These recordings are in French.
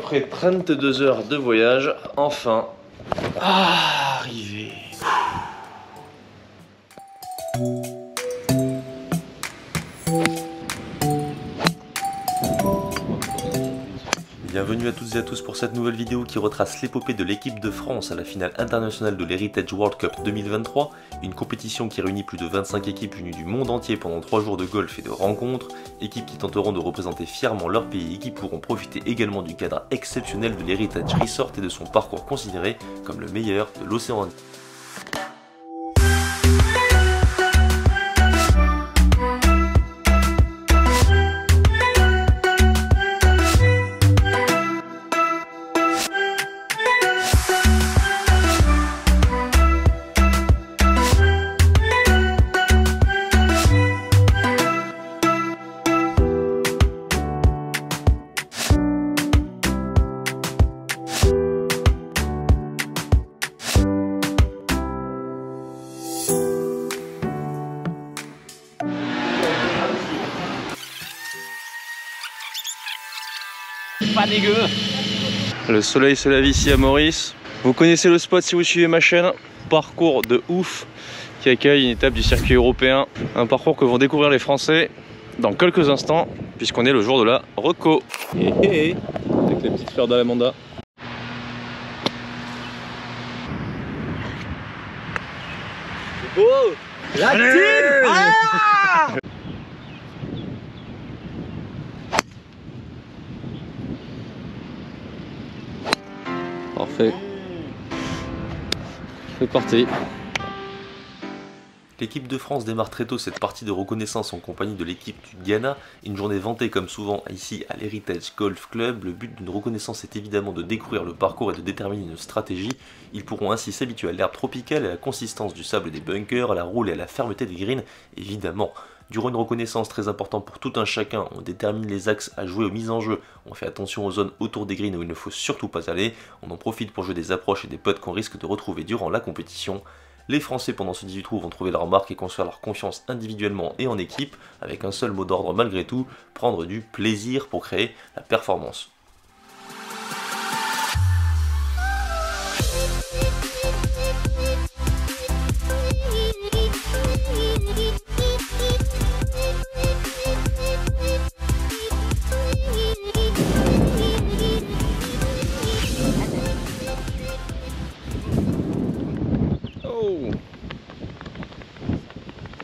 Après 32 heures de voyage, enfin arrivé. Bienvenue à toutes et à tous pour cette nouvelle vidéo qui retrace l'épopée de l'équipe de France à la finale internationale de l'Heritage World Cup 2023, une compétition qui réunit plus de 25 équipes venues du monde entier pendant 3 jours de golf et de rencontres, équipes qui tenteront de représenter fièrement leur pays et qui pourront profiter également du cadre exceptionnel de l'Heritage Resort et de son parcours considéré comme le meilleur de l'océan Indien. Pas dégueu. Le soleil se lève ici à Maurice. Vous connaissez le spot si vous suivez ma chaîne. Parcours de ouf qui accueille une étape du circuit européen. Un parcours que vont découvrir les Français dans quelques instants puisqu'on est le jour de la reco. Avec les petites fleurs d'Alamanda. C'est beau. La team. Ah, Parfait. C'est parti. L'équipe de France démarre très tôt cette partie de reconnaissance en compagnie de l'équipe du Ghana. Une journée vantée comme souvent ici à l'Heritage Golf Club. Le but d'une reconnaissance est évidemment de découvrir le parcours et de déterminer une stratégie. Ils pourront ainsi s'habituer à l'herbe tropicale, à la consistance du sable des bunkers, à la roule et à la fermeté des greens, évidemment. Durant une reconnaissance très importante pour tout un chacun, on détermine les axes à jouer aux mises en jeu, on fait attention aux zones autour des greens où il ne faut surtout pas aller, on en profite pour jouer des approches et des putts qu'on risque de retrouver durant la compétition. Les Français pendant ce 18 trous vont trouver leur marque et construire leur confiance individuellement et en équipe, avec un seul mot d'ordre malgré tout, prendre du plaisir pour créer la performance.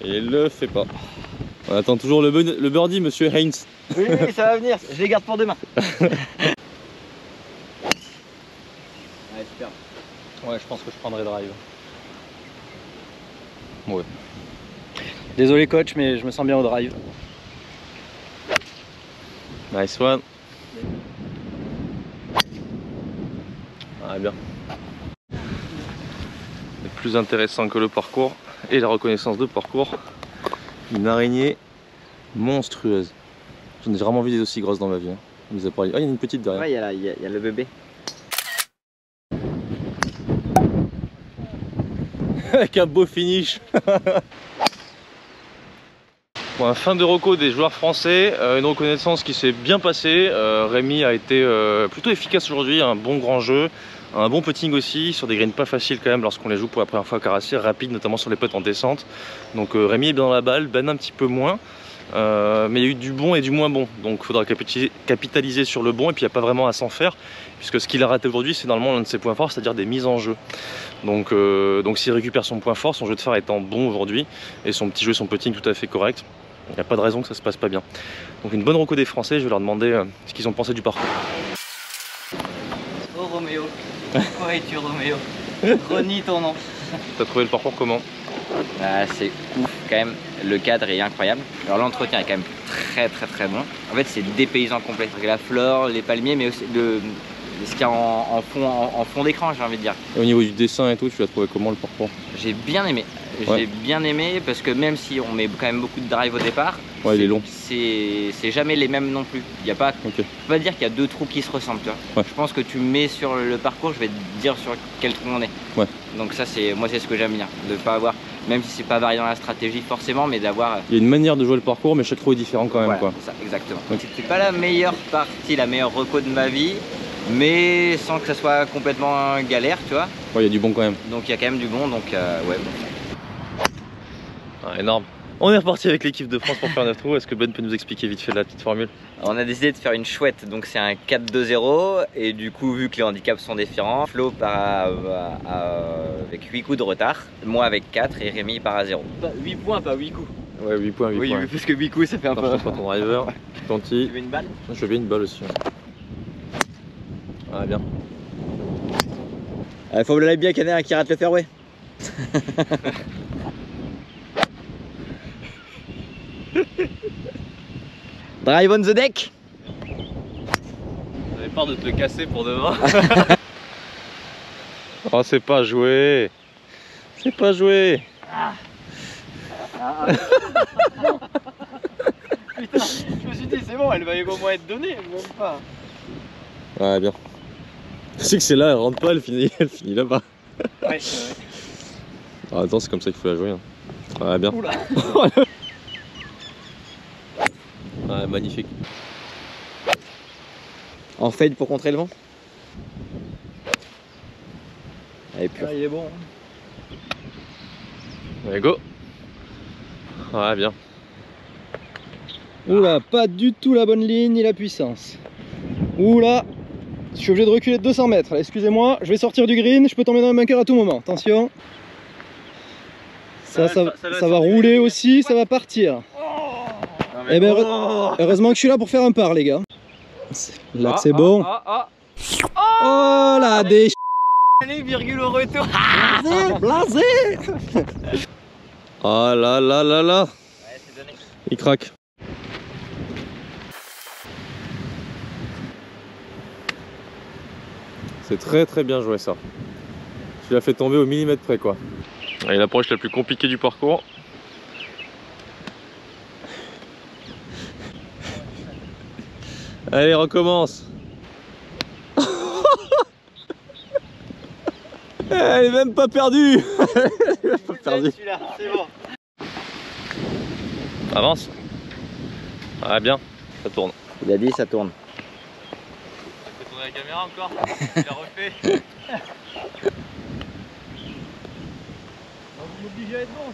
Et il le fait pas. On attend toujours le birdie, monsieur Heinz. oui, ça va venir. Je les garde pour demain. Ouais, super. Ouais, je pense que je prendrai drive. Ouais. Désolé coach, mais je me sens bien au drive. Nice one. Ah, bien. Le plus intéressant que le parcours et la reconnaissance de parcours, une araignée monstrueuse. J'en ai vraiment vu des aussi grosses dans ma vie. Hein. Ah, il y en a une petite derrière. Ouais, il y a le bébé. Avec un beau finish. Bon, fin de reco des joueurs français, une reconnaissance qui s'est bien passée. Rémi a été plutôt efficace aujourd'hui, un bon grand jeu. Un bon putting aussi, sur des greens pas faciles quand même lorsqu'on les joue pour la première fois caractère, rapide notamment sur les putts en descente. Donc Rémi est bien dans la balle, Ben un petit peu moins. Mais il y a eu du bon et du moins bon. Donc il faudra capitaliser sur le bon et puis il n'y a pas vraiment à s'en faire. Puisque ce qu'il a raté aujourd'hui, c'est normalement l'un de ses points forts, c'est-à-dire des mises en jeu. Donc s'il récupère son point fort, son jeu de phare étant bon aujourd'hui, et son petit jeu, son putting tout à fait correct, il n'y a pas de raison que ça se passe pas bien. Donc une bonne reco des Français, je vais leur demander ce qu'ils ont pensé du parcours. Oh Roméo. Pourquoi es-tu Roméo? Renie ton nom. T'as trouvé le parcours comment? C'est ouf quand même, le cadre est incroyable. Alors l'entretien est quand même très bon. En fait c'est dépaysant complet. La flore, les palmiers, mais aussi ce qu'il y a en fond d'écran, j'ai envie de dire. Et au niveau du dessin et tout, tu l'as trouvé comment le parcours? J'ai bien aimé. J'ai bien aimé parce que même si on met quand même beaucoup de drive au départ, ouais, il est long. C'est jamais les mêmes non plus. Il y a pas, okay. Je peux pas dire qu'il y a deux trous qui se ressemblent. Tu vois. Ouais. Je pense que tu mets sur le parcours, je vais te dire sur quel trou on est. Ouais. Donc ça moi c'est ce que j'aime bien, de pas avoir, même si c'est pas varié dans la stratégie forcément, mais d'avoir. Il y a une manière de jouer le parcours, mais chaque trou est différent quand même. Voilà, quoi. Ça, exactement. Donc c'était pas la meilleure partie, la meilleure reco de ma vie. mais sans que ça soit complètement galère, tu vois. Ouais, il y a du bon quand même. Donc il y a quand même du bon, donc ouais. Ah, énorme. On est reparti avec l'équipe de France pour faire 9 trous. Est-ce que Ben peut nous expliquer vite fait la petite formule? Alors, on a décidé de faire une chouette, donc c'est un 4-2-0 et du coup vu que les handicaps sont différents, Flo part avec 8 coups de retard, moi avec 4 et Rémi part à 0. 8 points, pas 8 coups. Ouais, 8 points, 8 oui, points. Oui, parce que 8 coups ça fait un peu... Pas ton driver, Tanti. Tu veux une balle? Je veux bien une balle aussi. Ah bien. Faut le bien qu'il y en ait un qui rate le fairway. Drive on the deck. J'avais peur de te le casser pour demain. Oh, c'est pas joué. C'est pas joué. Putain, je me suis dit c'est bon, elle va au moins être donnée, elle même pas. Ouais, bien. Tu sais que c'est là, elle rentre pas, elle finit là-bas. Ouais, c'est vrai. Ah, attends, c'est comme ça qu'il faut la jouer. Hein. Ouais, bien. Oula. Ouais, magnifique. En fade pour contrer le vent. Allez, pur. Ah, il est bon. Allez, go. Ouais, bien. Oula, pas du tout la bonne ligne ni la puissance. Oula, je suis obligé de reculer de 200 mètres. Là, excusez-moi, je vais sortir du green, je peux tomber dans le bunker à tout moment. Attention. Ça va rouler aussi, ça va partir. Eh ben, heureusement que je suis là pour faire un par, les gars. Là, c'est bon. Oh là, des Allez, virgule au retour. blasé. Oh là là là là. Ouais, c'est donné. Il craque. C'est très bien joué ça. Tu l'as fait tomber au millimètre près quoi. Et l'approche la plus compliquée du parcours. Allez, recommence. Elle est même pas perdue. Elle est même pas perdue. C'est bon. Avance. Ah bien, ça tourne. Il a dit ça tourne. Tu fais tourner la caméra encore. Il a refait. Vous m'obligez à être bon,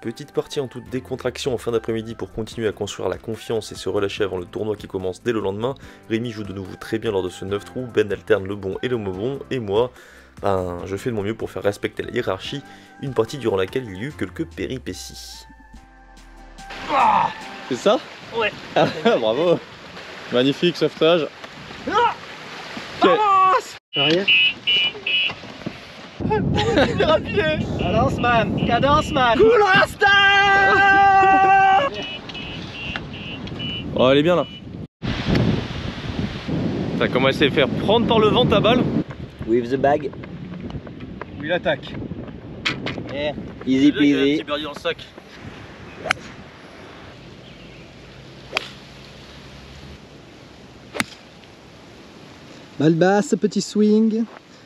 Petite partie en toute décontraction en fin d'après-midi pour continuer à construire la confiance et se relâcher avant le tournoi qui commence dès le lendemain. Rémi joue de nouveau très bien lors de ce 9 trous, Ben alterne le bon et le mauvais bon, et moi, je fais de mon mieux pour faire respecter la hiérarchie, une partie durant laquelle il y eut quelques péripéties. C'est ça? Ouais. Bravo. Magnifique sauvetage. Arrière. Cadence man, cadence man. Cool instant. Oh, elle est bien là. T'as commencé à le faire prendre par le vent ta balle. With the bag. Où il attaque. Yeah. Easy peasy. Petit birdie dans le sac. Balle basse, petit swing,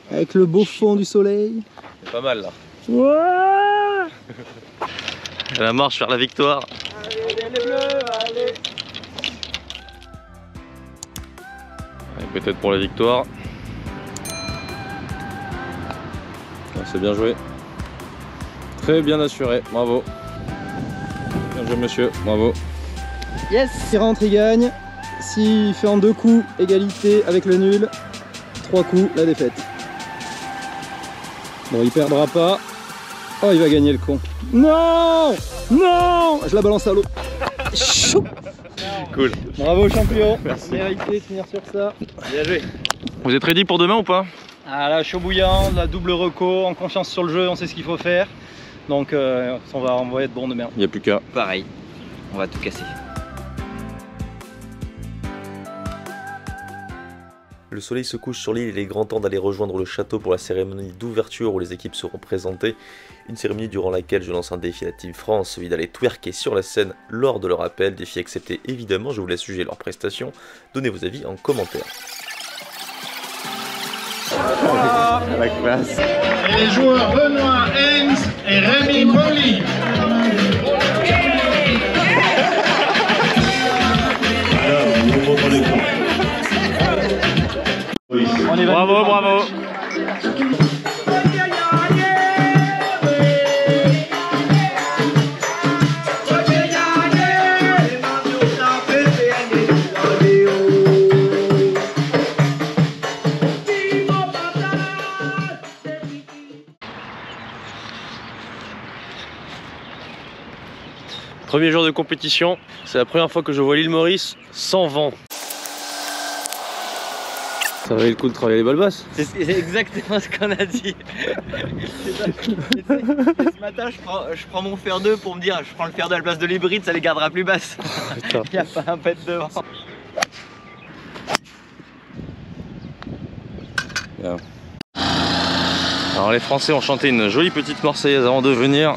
avec le beau fond du soleil. C'est pas mal là. Ouais. La marche vers la victoire. Allez, les bleus, allez. Et peut-être pour la victoire. Ah, c'est bien joué. Très bien assuré, bravo. Bien joué monsieur, bravo. Yes. S'il rentre, il gagne. S'il fait en 2 coups, égalité avec le nul. 3 coups, la défaite. Bon, il perdra pas. Oh, il va gagner le con. Non. Non. Je la balance à l'eau. Chou. Cool. Bravo champion. Merci. Mérité de finir sur ça. Bien joué. Vous êtes ready pour demain ou pas? Ah là, chaud bouillant, la double reco, en confiance sur le jeu, on sait ce qu'il faut faire. Donc on va être bon demain. Il n'y a plus qu'à. Pareil, on va tout casser. Le soleil se couche sur l'île et il est grand temps d'aller rejoindre le château pour la cérémonie d'ouverture où les équipes seront présentées. Une cérémonie durant laquelle je lance un défi à la Team France, celui d'aller twerker sur la scène lors de leur appel. Défi accepté évidemment, je vous laisse juger leurs prestations. Donnez vos avis en commentaire. La classe. Et les joueurs Benoît Hens et Rémi Broglie. Bravo, bravo. Premier jour de compétition, c'est la première fois que je vois l'île Maurice sans vent. Ça valait le coup de travailler les balles basses. C'est exactement ce qu'on a dit. Ce matin, je prends mon fer 2 pour me dire, je prends le fer 2 à la place de l'hybride, ça les gardera plus basses. Il n'y a pas un pet devant. Bien. Alors les Français ont chanté une jolie petite Marseillaise avant de venir.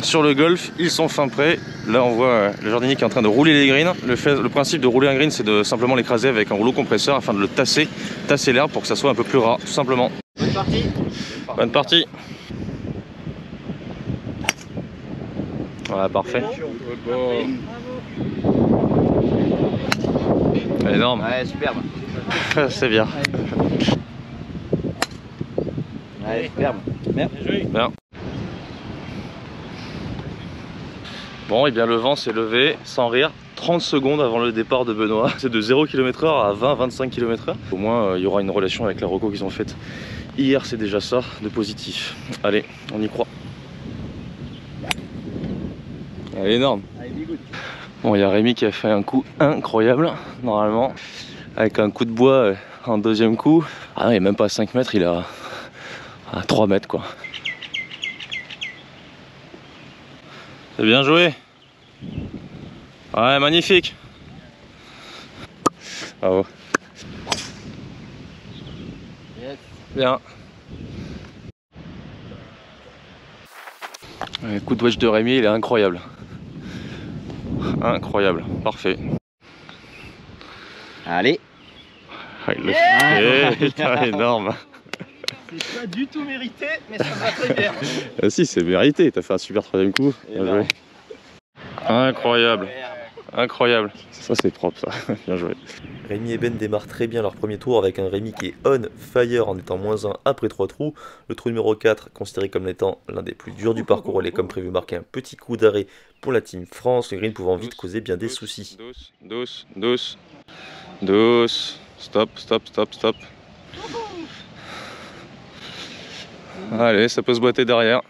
Sur le golf, ils sont fin prêts. Là, on voit le jardinier qui est en train de rouler les greens. Le principe de rouler un green, c'est de simplement l'écraser avec un rouleau compresseur afin de le tasser l'herbe pour que ça soit un peu plus ras, tout simplement. Bonne partie. Bonne partie. Voilà, parfait. Énorme. Ouais, superbe. C'est bien. Ouais, superbe. Bien. Bon, et bien le vent s'est levé, sans rire, 30 secondes avant le départ de Benoît. C'est de 0 km/h à 20-25 km/h. Au moins, il y aura une relation avec la reco qu'ils ont faite hier, c'est déjà ça de positif. Allez, on y croit. Elle est énorme. Bon, il y a Rémi qui a fait un coup incroyable, normalement, avec un coup de bois en deuxième coup. Ah non, il est même pas à 5 mètres, il est à 3 mètres, quoi. C'est bien joué. Ouais, magnifique. Bravo. Yes. Bien. Le coup de wedge de Rémi, il est incroyable. Incroyable, parfait. Allez. Ah, il le fait. Putain, énorme. C'est pas du tout mérité, mais ça va très bien. Ah si, c'est mérité, t'as fait un super troisième coup. Bien joué. Incroyable. Incroyable. Ça c'est propre ça. Bien joué. Rémi et Ben démarrent très bien leur premier tour avec un Rémi qui est on fire en étant -1 après 3 trous. Le trou numéro 4 considéré comme étant l'un des plus durs du parcours, il est comme prévu marqué un petit coup d'arrêt pour la team France, le green pouvant vite causer bien des soucis. Douce. Stop. Allez, ça peut se boiter derrière.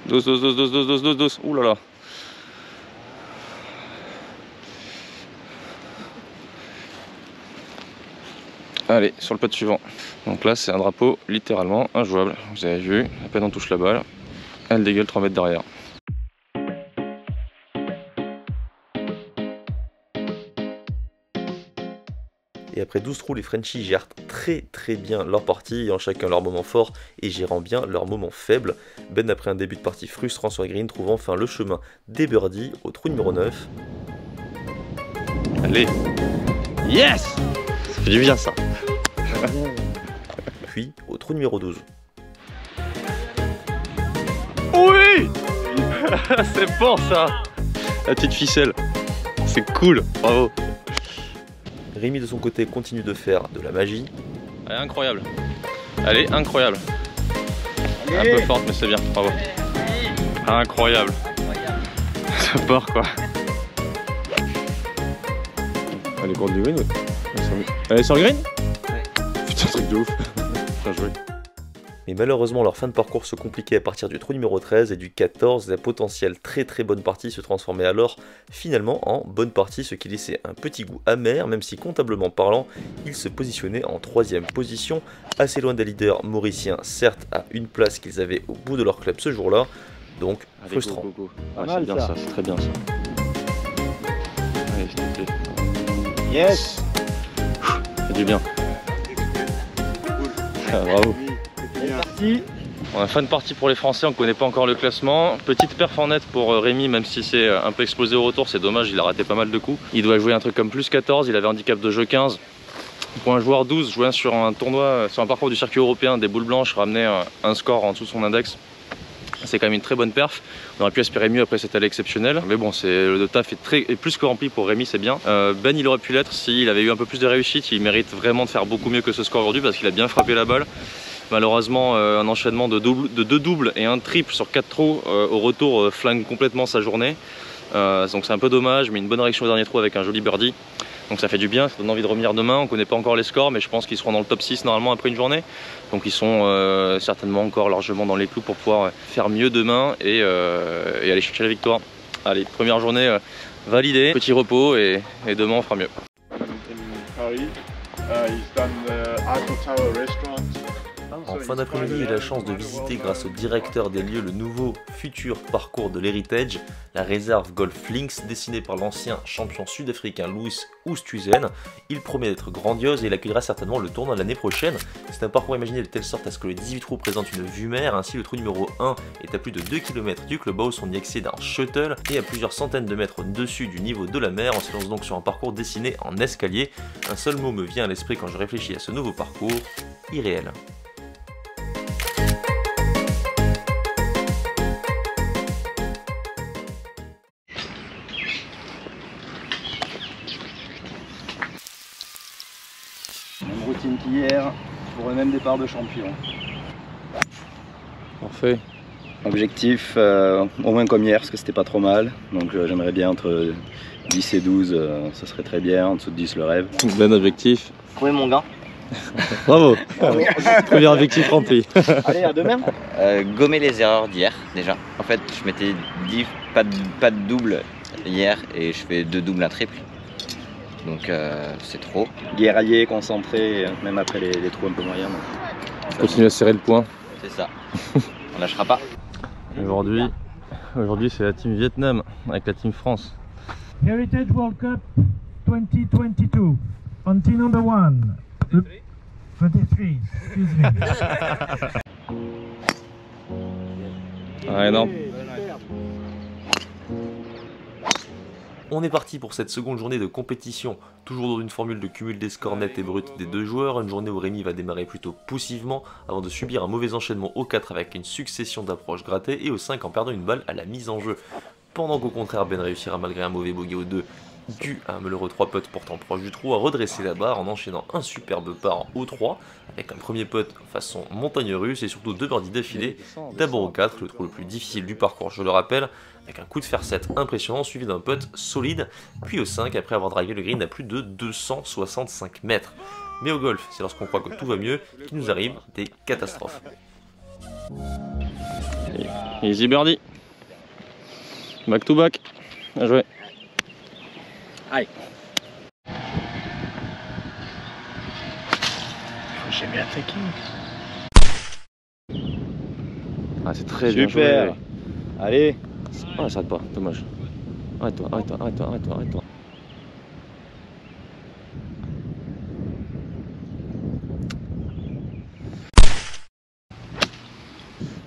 Douce. Ouh là là. Allez, sur le putt suivant. Donc là, c'est un drapeau littéralement injouable. Vous avez vu, à peine on touche la balle, elle dégueule 3 mètres derrière. Et après 12 trous, les Frenchies gèrent très bien leur partie, ayant chacun leur moment fort et gérant bien leur moment faible. Ben, après un début de partie frustrant sur les greens, trouve enfin le chemin des birdies au trou numéro 9. Allez. Yes! Ça fait du bien ça. Puis au trou numéro 12. Oui! C'est bon ça! La petite ficelle. C'est cool, bravo. Rémi de son côté continue de faire de la magie. Elle est incroyable. Elle est incroyable. Allez. Un peu forte mais c'est bien, bravo. Incroyable. Ça part quoi. Elle est grande du green, ouais. Elle est sur le green? Ouais. Putain, truc de ouf. Bien joué. Mais malheureusement, leur fin de parcours se compliquait à partir du trou numéro 13 et du 14. La potentielle très bonne partie se transformait alors finalement en bonne partie, ce qui laissait un petit goût amer, même si comptablement parlant, ils se positionnaient en 3e position, assez loin des leaders mauriciens, certes à une place qu'ils avaient au bout de leur club ce jour-là, donc frustrant. Go. Ah, c'est bien ça, c'est très bien ça. Allez, s'il te plaît. Yes. Ça fait du bien. Ah, bravo. On a fin de partie pour les Français, on ne connaît pas encore le classement. Petite perf en net pour Rémi, même si c'est un peu explosé au retour, c'est dommage, il a raté pas mal de coups. Il doit jouer un truc comme plus 14, il avait un handicap de jeu 15. Pour un joueur 12, jouer sur un tournoi, sur un parcours du circuit européen, des boules blanches, ramener un score en dessous de son index, C'est quand même une très bonne perf. On aurait pu espérer mieux après cette allée exceptionnelle. Mais bon, le taf est plus que rempli pour Rémi, c'est bien. Ben, il aurait pu l'être s'il avait eu un peu plus de réussite. Il mérite vraiment de faire beaucoup mieux que ce score aujourd'hui parce qu'il a bien frappé la balle. Malheureusement, un enchaînement de deux doubles et un triple sur 4 trous au retour flingue complètement sa journée. Donc c'est un peu dommage, mais une bonne réaction au dernier trou avec un joli birdie. Donc ça fait du bien, ça donne envie de revenir demain. On ne connaît pas encore les scores, mais je pense qu'ils seront dans le top 6 normalement après une journée. Donc ils sont certainement encore largement dans les clous pour pouvoir faire mieux demain et aller chercher la victoire. Allez, première journée validée, petit repos et demain on fera mieux. En fin d'après-midi, j'ai eu la chance de visiter grâce au directeur des lieux le nouveau futur parcours de l'Heritage, la réserve Golf Links dessinée par l'ancien champion sud-africain Louis Oosthuizen. Il promet d'être grandiose et il accueillera certainement le tournoi l'année prochaine. C'est un parcours imaginé de telle sorte à ce que les 18 trous présentent une vue mer. Ainsi, le trou numéro 1 est à plus de 2 km du clubhouse, on y accède d'un shuttle et à plusieurs centaines de mètres au-dessus du niveau de la mer. On se lance donc sur un parcours dessiné en escalier. Un seul mot me vient à l'esprit quand je réfléchis à ce nouveau parcours, irréel. Même routine qu'hier, pour le même départ de champion. Parfait. Objectif au moins comme hier, parce que c'était pas trop mal. Donc j'aimerais bien entre 10 et 12, ça serait très bien. En dessous de 10, le rêve. Bon objectif. Oui mon gars. Bravo. Premier objectif rempli. Allez, à demain. Gommer les erreurs d'hier déjà. En fait, je m'étais dit pas de double hier et je fais 2 doubles, un triple. Donc c'est trop. Guerrier, concentré, même après les trous un peu moyens. Continue à serrer le point. C'est ça. On lâchera pas. Aujourd'hui c'est la team Vietnam avec la team France. Heritage World Cup 2022. On team number 1. 23, excuse me. Ah non. On est parti pour cette seconde journée de compétition, toujours dans une formule de cumul des scores nets et bruts des deux joueurs, une journée où Rémi va démarrer plutôt poussivement avant de subir un mauvais enchaînement au 4 avec une succession d'approches grattées et au 5 en perdant une balle à la mise en jeu. Pendant qu'au contraire Ben réussira malgré un mauvais bogey au 2, dû à un malheureux 3 putts pourtant proche du trou, à redresser la barre en enchaînant un superbe par au 3 avec un premier putt façon montagne russe et surtout 2 birdies d'affilée, d'abord au 4, le trou le plus difficile du parcours je le rappelle, avec un coup de fer 7 impressionnant suivi d'un putt solide, puis au 5 après avoir drivé le green à plus de 265 mètres. Mais au golf, c'est lorsqu'on croit que tout va mieux qu'il nous arrive des catastrophes. Easy birdie. Back to back. Bien joué. Aïe. Faut jamais attaquer. Ah, c'est très bien joué. Super. Allez. Ah, ça s'arrête pas, dommage. Arrête-toi, arrête-toi, arrête-toi, arrête-toi, arrête-toi.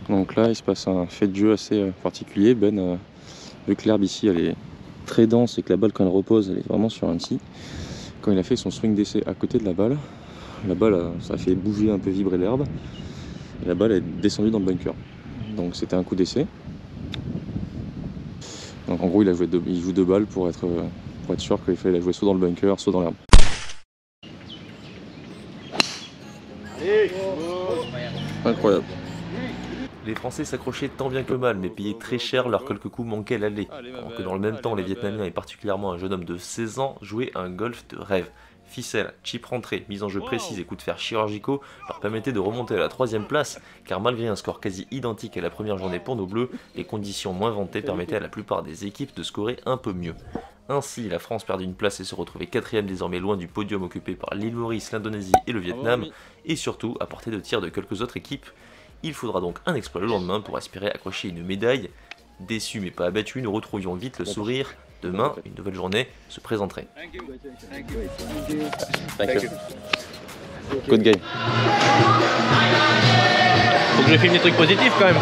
Donc là, il se passe un fait de jeu assez particulier. Ben, vu que l'herbe ici, elle est très dense et que la balle, quand elle repose, elle est vraiment sur un tee. Quand il a fait son swing d'essai à côté de la balle, ça a fait bouger un peu, vibrer l'herbe. Et la balle est descendue dans le bunker. Donc c'était un coup d'essai. Donc en gros, il joue 2 balles pour être sûr qu'il fallait la jouer soit dans le bunker, soit dans l'herbe. Incroyable. Les Français s'accrochaient tant bien que mal, mais payaient très cher leurs quelques coups manquaient l'aller. Alors que dans le même temps, les Vietnamiens, et particulièrement un jeune homme de 16 ans, jouaient un golf de rêve. Ficelle, chip rentrée, mise en jeu précise et coups de fer chirurgicaux leur permettaient de remonter à la 3e place, car malgré un score quasi identique à la première journée pour nos bleus, les conditions moins vantées permettaient à la plupart des équipes de scorer un peu mieux. Ainsi, la France perdit une place et se retrouvait 4e désormais loin du podium occupé par l'île Maurice, l'Indonésie et le Vietnam, et surtout à portée de tir de quelques autres équipes. Il faudra donc un exploit le lendemain pour espérer accrocher une médaille. Déçus mais pas abattus, nous retrouvions vite le sourire. Demain, une nouvelle journée se présenterait. Good game. Faut que je filme des trucs positifs quand même.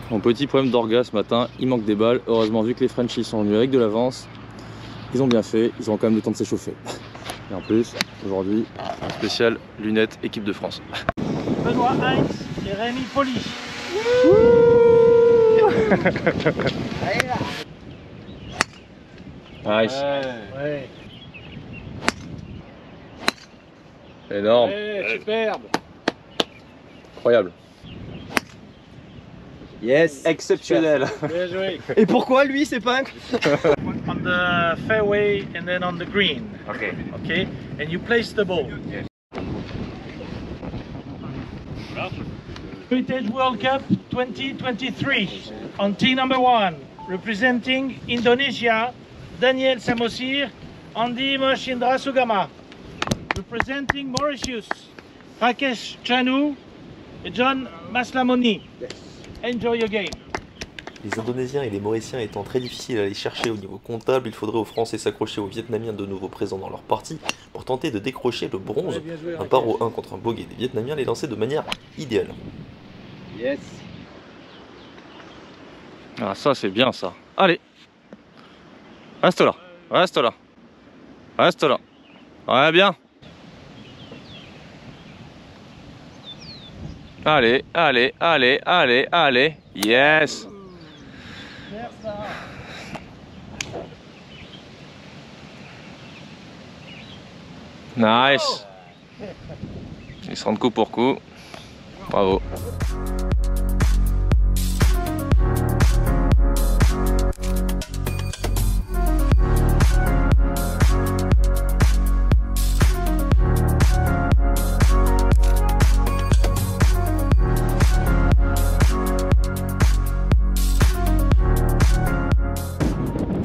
Mon petit problème d'orga ce matin, il manque des balles. Heureusement, vu que les Frenchies sont venus avec de l'avance, ils ont bien fait, ils ont quand même le temps de s'échauffer. Et en plus, aujourd'hui, un spécial lunettes équipe de France. Benoît Heinz et Rémi Poli. Nice. Ouais. Énorme. Superbe. Incroyable. Yes. Exceptionnel. Bien joué. Et pourquoi lui c'est pas On the fairway and then on the green. Ok. Okay? And you place the ball. Heritage World Cup 2023 on tee number 1, representing Indonesia, Daniel Samosir, Andy Moshindra Sugama. Representing Mauritius, Rakesh Chanu et John Maslamoni. Enjoy your game. Les Indonésiens et les Mauriciens étant très difficiles à aller chercher au niveau comptable, il faudrait aux Français s'accrocher aux Vietnamiens de nouveau présents dans leur partie pour tenter de décrocher le bronze. Un par au 1 contre un bogey des Vietnamiens les lancer de manière idéale. Yes. Ah ça c'est bien ça. Allez. Reste là. Reste là. Reste là. Ouais bien. Allez, allez, allez, allez, allez. Yes. Nice. Ils se rendent coup pour coup. Bravo.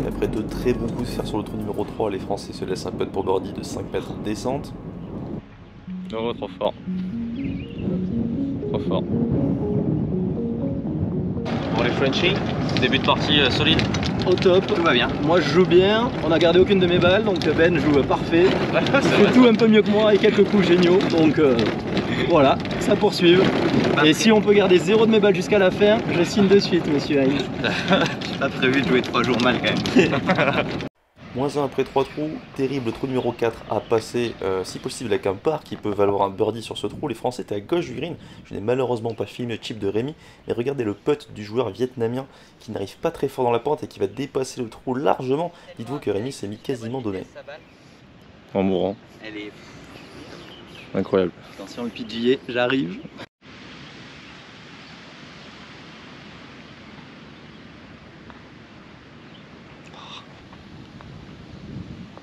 Après de très bons coups de fer sur le trou numéro 3, les Français se laissent un putt pour birdie de 5 mètres de descente. Oh, trop fort. Trop fort. Bon les Frenchies, début de partie solide. Au top. Tout va bien. Moi je joue bien, on a gardé aucune de mes balles, donc Ben joue parfait. Il fait tout un peu mieux que moi et quelques coups géniaux, donc voilà, ça poursuit. Et si on peut garder 0 de mes balles jusqu'à la fin, je signe de suite, monsieur Heinz. J'ai pas prévu de jouer 3 jours mal quand même. -1 après 3 trous, terrible trou numéro 4 à passer, si possible avec un par qui peut valoir un birdie sur ce trou. Les Français étaient à gauche du green, je n'ai malheureusement pas filmé le chip de Rémi, mais regardez le putt du joueur vietnamien qui n'arrive pas très fort dans la pente et qui va dépasser le trou largement. Dites-vous que Rémi s'est mis quasiment donné. En mourant. Elle est... Incroyable. Attention le PGA, j'arrive.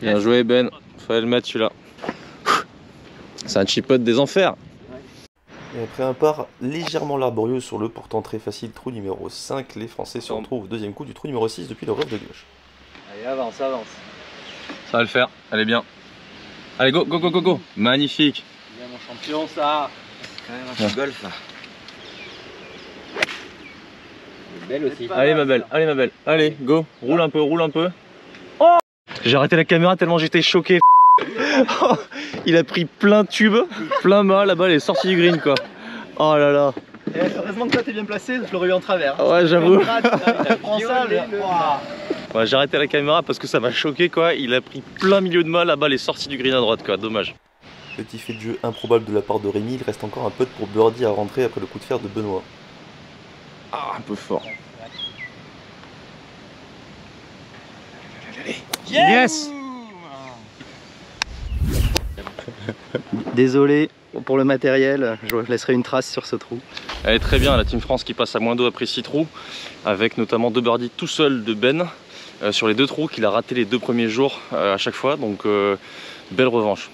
Bien joué Ben, fallait le mettre celui-là. C'est un chip putt des enfers. Et après un par légèrement laborieux sur le pourtant très facile trou numéro 5, les Français se retrouvent au deuxième coup du trou numéro 6 depuis le rough de gauche. Allez, avance, avance. Ça va le faire, elle est bien. Allez go, go, go, go, go. Magnifique. Bien mon champion ça. C'est quand même un peu golf là. Belle aussi. Allez ma belle, allez ma belle. Allez, go, roule un peu, roule un peu. Oh, j'ai arrêté la caméra tellement j'étais choqué. Il a pris plein de tubes, plein mât, là-bas elle est sortie du green quoi. Oh là là. Et heureusement que toi t'es bien placé, je l'aurais eu en travers. Ouais j'avoue. Ouais, j'ai arrêté la caméra parce que ça m'a choqué quoi. Il a pris plein milieu de mât, là-bas elle est sortie du green à droite quoi, dommage. Petit fait de jeu improbable de la part de Rémi, il reste encore un putt pour birdie à rentrer après le coup de fer de Benoît. Ah, un peu fort. Yes. Désolé pour le matériel, je laisserai une trace sur ce trou. Elle est très bien, la Team France qui passe à -2 après 6 trous, avec notamment 2 birdies tout seul de Ben sur les 2 trous qu'il a raté les 2 premiers jours à chaque fois, donc belle revanche.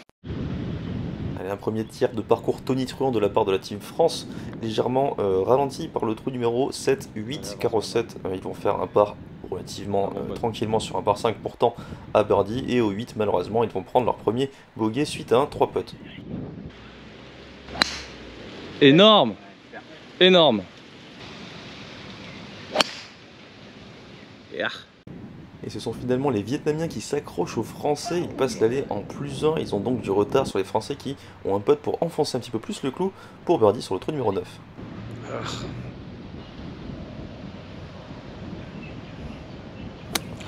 Allez, un premier tir de parcours tonitruant de la part de la Team France, légèrement ralenti par le trou numéro 7, 8, carreau 7. Ils vont faire un par relativement tranquillement sur un par 5 pourtant à birdie, et au 8 malheureusement ils vont prendre leur premier bogey suite à un 3 putt. Énorme, énorme. Et Et ce sont finalement les Vietnamiens qui s'accrochent aux Français, ils passent l'allée en +1, ils ont donc du retard sur les Français qui ont un putt pour enfoncer un petit peu plus le clou pour birdie sur le trou numéro 9.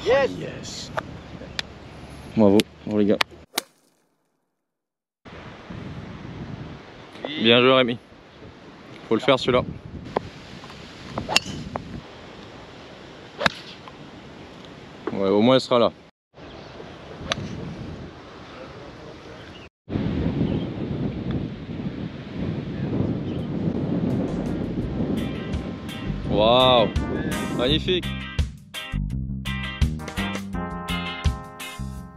Yes. Bravo les gars. Bien joué Rémi. Faut le faire celui-là. Ouais, au moins elle sera là. Waouh, magnifique.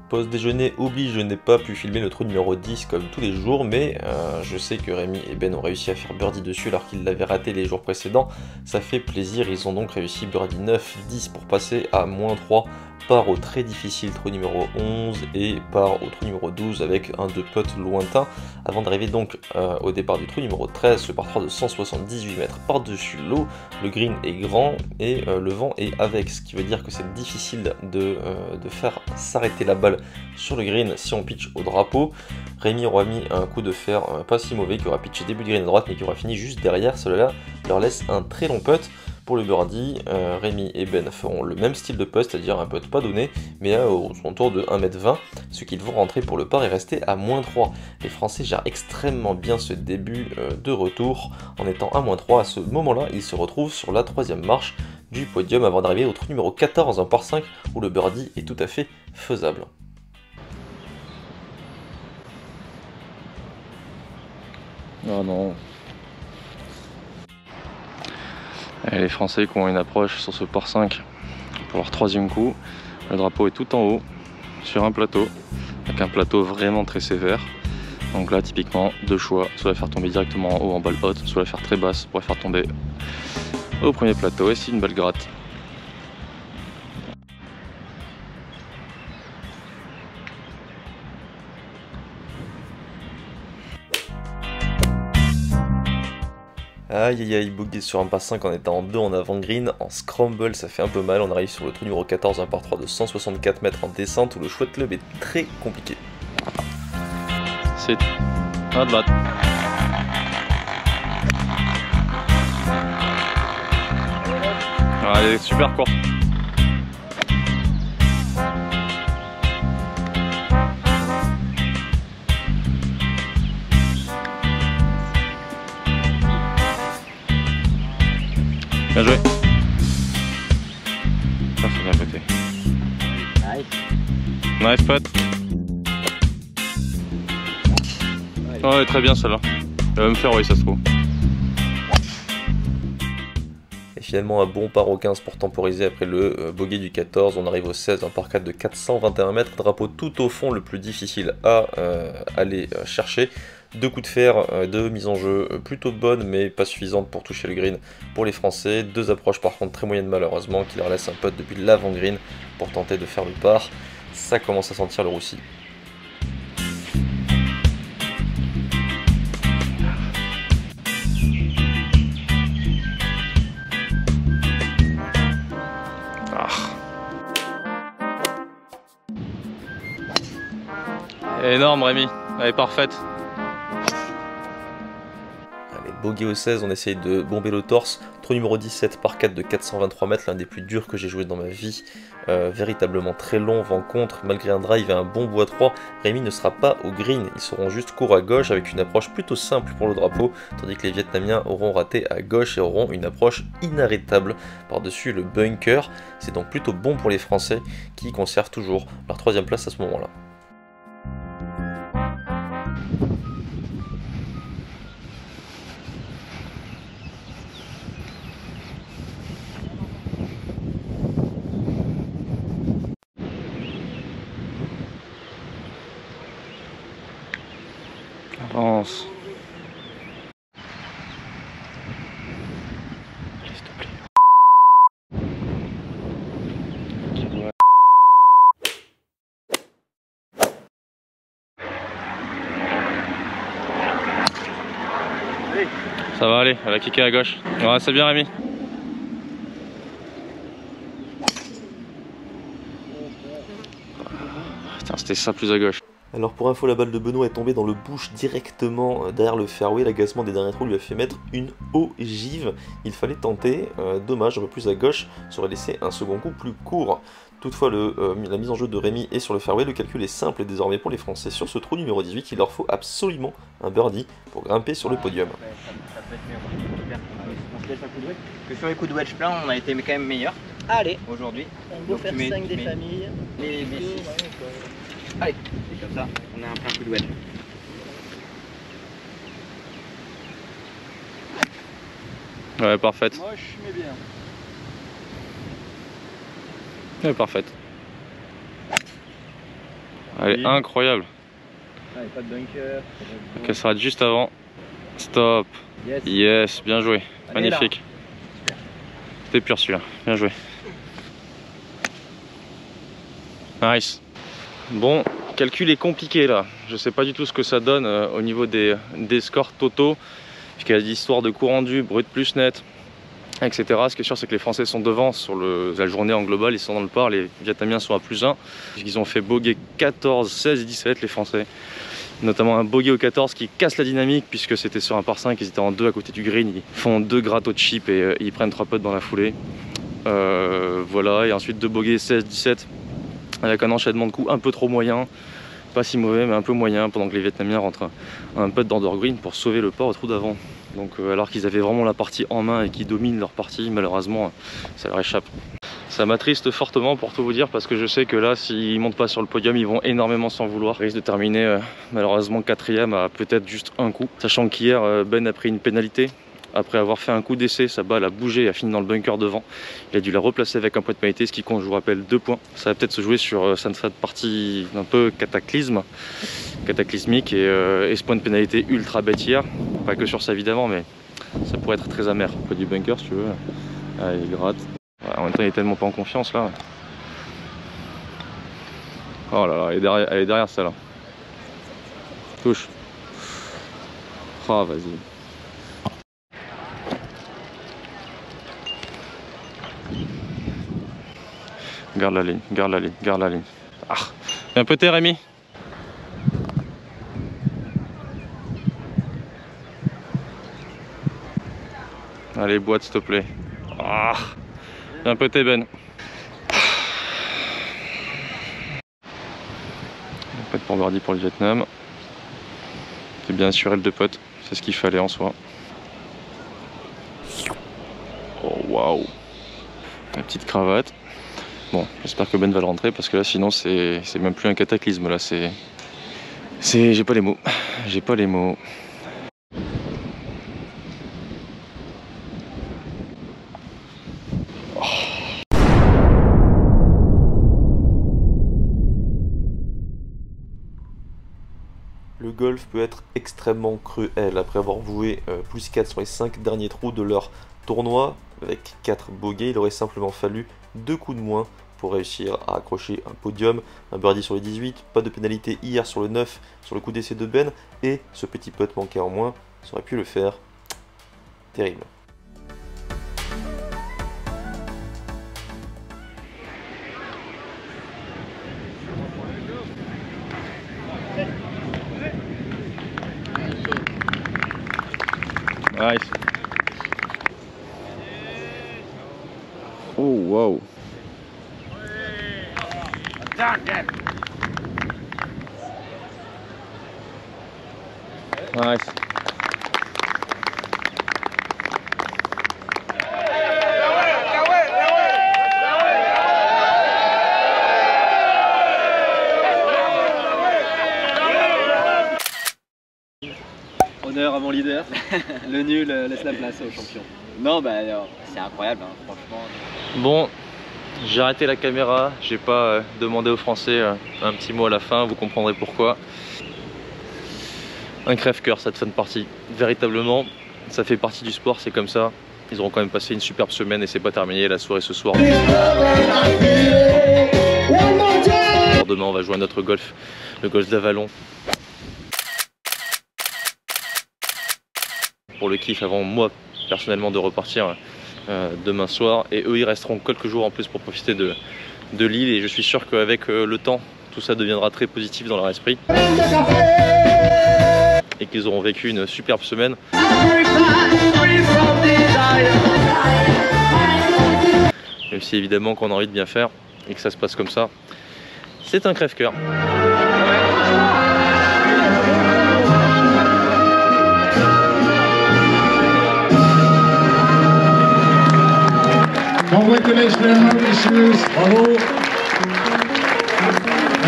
Pause déjeuner oblige, je n'ai pas pu filmer le trou numéro 10 comme tous les jours, mais je sais que Rémi et Ben ont réussi à faire birdie dessus alors qu'ils l'avaient raté les jours précédents. Ça fait plaisir, ils ont donc réussi birdie 9-10 pour passer à -3, part au très difficile trou numéro 11 et part au trou numéro 12 avec un 2 putts lointain, avant d'arriver donc au départ du trou numéro 13, le par 3 de 178 mètres par-dessus l'eau. Le green est grand et le vent est avec, ce qui veut dire que c'est difficile de faire s'arrêter la balle sur le green si on pitch au drapeau. Rémi aura mis un coup de fer pas si mauvais, qui aura pitché début de green à droite mais qui aura fini juste derrière. Cela leur laisse un très long putt. Pour le birdie, Rémi et Ben feront le même style de putt, c'est-à-dire un putt pas donné, mais au son tour de 1m20, ce qu'ils vont rentrer pour le par et rester à -3. Les Français gèrent extrêmement bien ce début de retour, en étant à -3. À ce moment-là, ils se retrouvent sur la 3e marche du podium avant d'arriver au trou numéro 14, un par 5, où le birdie est tout à fait faisable. Oh non. Et les Français qui ont une approche sur ce par 5 pour leur 3e coup. Le drapeau est tout en haut, sur un plateau, avec un plateau vraiment très sévère. Donc là, typiquement, deux choix, soit la faire tomber directement en haut en balle haute, soit la faire très basse pour la faire tomber au premier plateau. Et c'est une balle gratte. Aïe aïe aïe, bogey sur un par 5 en étant en 2 en avant green, en scramble ça fait un peu mal, on arrive sur le trou numéro 14, un par 3 de 164 mètres en descente où le choix de club est très compliqué. C'est à droite. Allez, super court. Bien joué. Ça c'est bien côté. Nice putt. Ouais, très bien celle-là. Elle va me faire oui ça se trouve. Et finalement un bon par au 15 pour temporiser après le bogey du 14, on arrive au 16, un par 4 de 421 mètres, drapeau tout au fond le plus difficile à aller chercher. Deux coups de fer, deux mises en jeu plutôt bonnes mais pas suffisantes pour toucher le green pour les Français. Deux approches par contre très moyennes malheureusement qui leur laissent un putt depuis l'avant green pour tenter de faire le par. Ça commence à sentir le roussi. Énorme Rémi, elle est parfaite. Bogey au 16, on essaye de bomber le torse. Trou numéro 17 par 4 de 423 mètres, l'un des plus durs que j'ai joué dans ma vie. Véritablement très long, vent contre, malgré un drive et un bon bois 3, Rémi ne sera pas au green. Ils seront juste court à gauche avec une approche plutôt simple pour le drapeau, tandis que les Vietnamiens auront raté à gauche et auront une approche inarrêtable par-dessus le bunker. C'est donc plutôt bon pour les Français qui conservent toujours leur 3e place à ce moment-là. Avance. S'il te plaît. Ça va aller, elle va kicker à gauche. Ouais, c'est bien Rémi. Putain, c'était ça plus à gauche. Alors pour info, la balle de Benoît est tombée dans le bush directement derrière le fairway. L'agacement des derniers trous lui a fait mettre une ogive. Il fallait tenter, dommage, un peu plus à gauche, ça aurait laissé un second coup plus court. Toutefois, la mise en jeu de Rémi est sur le fairway. Le calcul est simple désormais pour les Français. Sur ce trou numéro 18, il leur faut absolument un birdie pour grimper sur le podium. Ça peut être mieux. On se laisse un coup de wedge. Que sur les coups de wedge plein, on a été quand même meilleur. Allez, aujourd'hui. On doit faire 5 des familles. Les B6. Allez, c'est comme ça, on a un plein coup de wedge. Ouais, parfaite. Moche mais bien. Ouais, parfaite. Elle est incroyable. Allez, pas de bunker. Ok, ça s'arrête juste avant. Stop. Yes. Yes, bien joué. Allez, Magnifique. C'était pur celui-là. Bien joué. Nice. Bon, calcul est compliqué là. Je sais pas du tout ce que ça donne au niveau des scores totaux. Puisqu'il y a des histoires de coup rendu, brut plus net, etc. Ce qui est sûr, c'est que les Français sont devant sur la journée en global. Ils sont dans le par. Les Vietnamiens sont à +1. Ils ont fait bogey 14, 16 et 17 les Français. Notamment un bogey au 14 qui casse la dynamique puisque c'était sur un par 5, ils étaient en 2 à côté du green, ils font 2 grattos de chip et ils prennent 3 putts dans la foulée. Voilà, et ensuite 2 bogeys 16-17 avec un enchaînement de coups un peu trop moyen, pas si mauvais mais un peu moyen, pendant que les Vietnamiens rentrent un putt dans leur green pour sauver le par au trou d'avant. Donc alors qu'ils avaient vraiment la partie en main et qu'ils dominent leur partie, malheureusement ça leur échappe. Ça m'attriste fortement pour tout vous dire parce que je sais que là, s'ils montent pas sur le podium, ils vont énormément s'en vouloir. Ils risquent de terminer malheureusement 4e à peut-être juste un coup. Sachant qu'hier, Ben a pris une pénalité. Après avoir fait un coup d'essai, sa balle a bougé et a fini dans le bunker devant. Il a dû la replacer avec un point de pénalité, ce qui compte, je vous rappelle, 2 points. Ça va peut-être se jouer sur cette partie un peu cataclysmique et ce point de pénalité ultra bête hier. Pas que sur ça évidemment, mais ça pourrait être très amer. Près du bunker si tu veux. Allez, il gratte. Ouais, en même temps, il est tellement pas en confiance là. Oh là là, elle est derrière celle-là. Touche. Ah, vas-y. Garde la ligne, garde la ligne, garde la ligne. Ah, viens péter Rémi. Allez, boîte s'il te plaît. Ah, viens péter Ben. Pas de pour birdie pour le Vietnam. C'est bien assuré le 2 potes, c'est ce qu'il fallait en soi. Oh waouh. La petite cravate. Bon, j'espère que Ben va le rentrer parce que là sinon c'est même plus un cataclysme là, j'ai pas les mots. J'ai pas les mots. Le golf peut être extrêmement cruel. Après avoir voué +4 sur les 5 derniers trous de leur tournoi, avec 4 bogeys, il aurait simplement fallu 2 coups de moins pour réussir à accrocher un podium. Un birdie sur les 18, pas de pénalité hier sur le 9, sur le coup d'essai de Ben, et ce petit putt manqué en moins, ça aurait pu le faire. Terrible. Nice. Oh wow. Nice. Honneur à mon leader. Le nul laisse la place au champion. Non, bah c'est incroyable, hein, franchement. Bon, j'ai arrêté la caméra, j'ai pas demandé aux Français un petit mot à la fin, vous comprendrez pourquoi. Un crève-cœur cette fin de partie, véritablement, ça fait partie du sport, c'est comme ça. Ils auront quand même passé une superbe semaine et c'est pas terminé la soirée ce soir. Demain on va jouer à notre golf, le golf d'Avalon. Pour le kiff avant moi personnellement de repartir demain soir, et eux ils resteront quelques jours en plus pour profiter de l'île, et je suis sûr qu'avec le temps, tout ça deviendra très positif dans leur esprit. Et qu'ils auront vécu une superbe semaine. Même si évidemment qu'on a envie de bien faire et que ça se passe comme ça, c'est un crève-cœur. Congratulations, Mauritius. Bravo.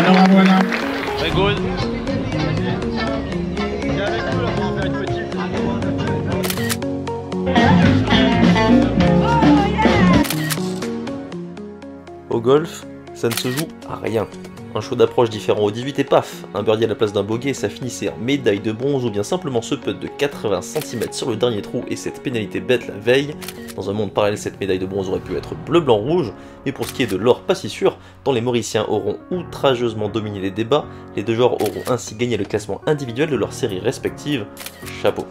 Enhorabuena. Very good. Au golf, ça ne se joue à rien. Un choix d'approche différent au 18 et paf, un birdie à la place d'un bogey, ça finissait en médaille de bronze ou bien simplement ce putt de 80 cm sur le dernier trou et cette pénalité bête la veille. Dans un monde parallèle, cette médaille de bronze aurait pu être bleu-blanc-rouge, mais pour ce qui est de l'or, pas si sûr, tant les Mauriciens auront outrageusement dominé les débats, les deux joueurs auront ainsi gagné le classement individuel de leurs séries respectives. Chapeau.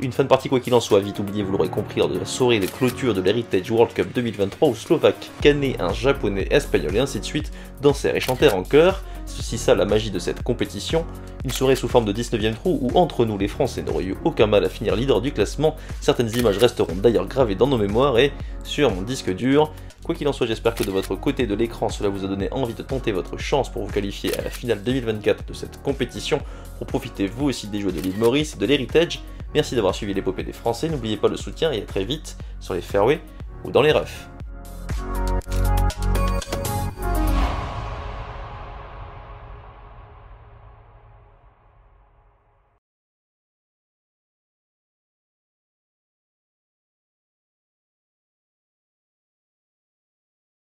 Une fin de partie quoi qu'il en soit, vite oublié, vous l'aurez compris, lors de la soirée de clôture de l'Heritage World Cup 2023 où Slovaques, Canets, un Japonais, Espagnol et ainsi de suite dansèrent et chantèrent en chœur. C'est aussi ça la magie de cette compétition. Une soirée sous forme de 19e trou où entre nous les Français n'auraient eu aucun mal à finir leader du classement. Certaines images resteront d'ailleurs gravées dans nos mémoires et sur mon disque dur. Quoi qu'il en soit, j'espère que de votre côté de l'écran, cela vous a donné envie de tenter votre chance pour vous qualifier à la finale 2024 de cette compétition, pour profiter vous aussi des joueurs de l'île Maurice et de l'Heritage. Merci d'avoir suivi l'épopée des Français, n'oubliez pas le soutien et à très vite sur les fairways ou dans les roughs.